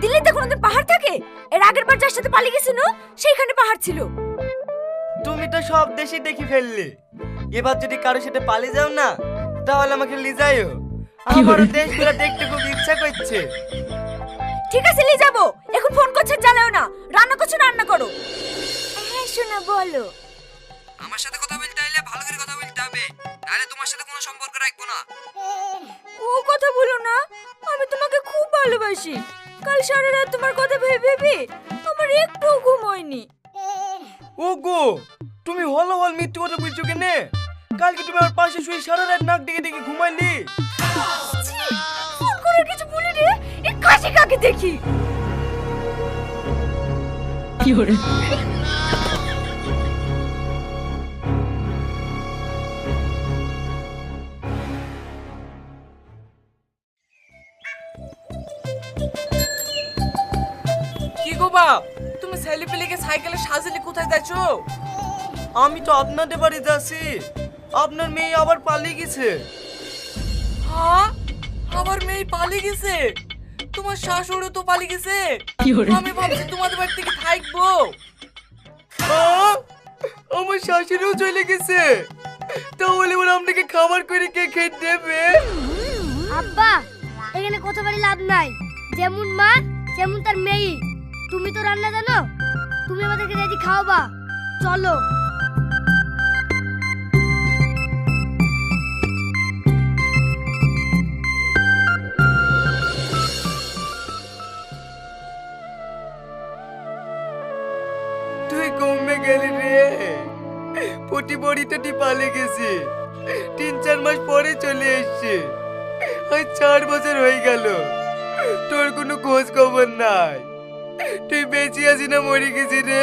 দিল্লিতে কোনোদিন পাহাড় থাকে? এর আগের বার যার সাথে পালিয়ে গেছিল সেইখানে পাহাড় ছিল। তুমি তো সব দেশই দেখি ফেললে, এবার যদি কারোর সাথে পালিয়ে যাও না তাহলে আমাকে নিয়ে যাইও। আমারও দেশগুলো দেখতে খুব ইচ্ছা করছে। ঠিক আছে নিয়ে যাবো। এখন ফোন করছে জ্বালাও না, রান্না করছো রান্না করো। হ্যাঁ শোনা বলো। আমার সাথে কথা বলতে হলে ভালো করে কথা বলতে হবে, নাহলে তোমার সাথে কোনো সম্পর্ক রাখবো না। ও কথা বলো না, আমি তোমাকে খুব ভালোবাসি। কাল সারা রাত তোমার কথা ভেবে ভেবে আমার একটুও ঘুম হয়নি। ও গো, তুমি হলো হল মিথ্যে কথা বলছো কেনে? কালকে তুমি আমার পাশে শুয়ে সারা রাত নাক ডেকে ডেকে ঘুমাইলি। ছি, ফোন করে কিছু বলি রে, এ কাশি কাকে দেখি। কি গো বাপ, তুমি ছেলে পেলেকে সাইকেলে সাজিয়ে কোথায় যাচ্ছো? আমি তো আপনাদের বাড়ি যাচ্ছি। আপনার মেয়ে আবার পালিয়ে গেছে। হ্যাঁ, আমার মেয়ে পালিয়ে গেছে? তোমার শাশুড়ি তো পালিয়ে গেছে। আমি ভাবছি তোমাদের বাড়ি থেকে থাকবো। আহ! আমার শাশুড়িও চলে গেছে। তাহলে ওরা আপনাকে খাবার করে কে খেয়ে দেবে? আব্বা, এখানে কথা বলে লাভ নাই। যেমন মা যেমন তার মেয়ে। তুমি তো রান্না জানো, তুমি আমাদেরকে রেডি খাওয়াবা। চলো। তুই কমে গেলি রে। পটি বড়িটা পালিয়ে গেছে, 3-4 মাস পরে চলে এসছে। আজ 4 বছর হয়ে গেল, তোর কোনো খোঁজ খবর নাই। তুই বেঁচে আছি না মরে গেছি রে?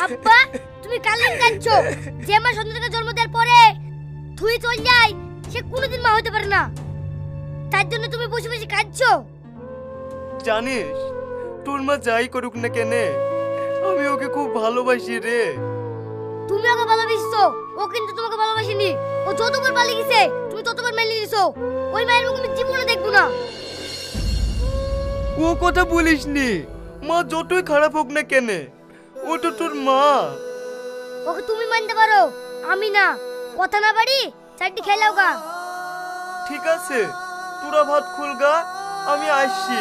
আব্বা, তুমি কালেন কাঁদছো? যে মা সন্তানকে জন্ম দেওয়ার পরে তুই চল যাই, সে কোনোদিন মা হতে পারে না। তার জন্য তুমি বসে বসে কাঁদছো। জানিস, তোর মা যাই করুক না কেনে, আমি ওকে খুব ভালোবাসি রে। তুমি ওকে ভালোবাসছো, ও কিন্তু তোমাকে ভালোবাসেনি। ও যতবার পালিয়ে গেছে তুমি ততবার মেনে নিয়েছো। ওই মায়ের মুখ আমি জীবনে দেখবো না। ও কথা বলিসনি। মা যতই খারাপ হোক না কেনে, ও তো তোর মা। ওকে তুমি মানতে পারো, আমি না। কথা না বাড়ি চারটি খেলাও গা। ঠিক আছে, তোরা ভাত খুলগা, আমি আসছি।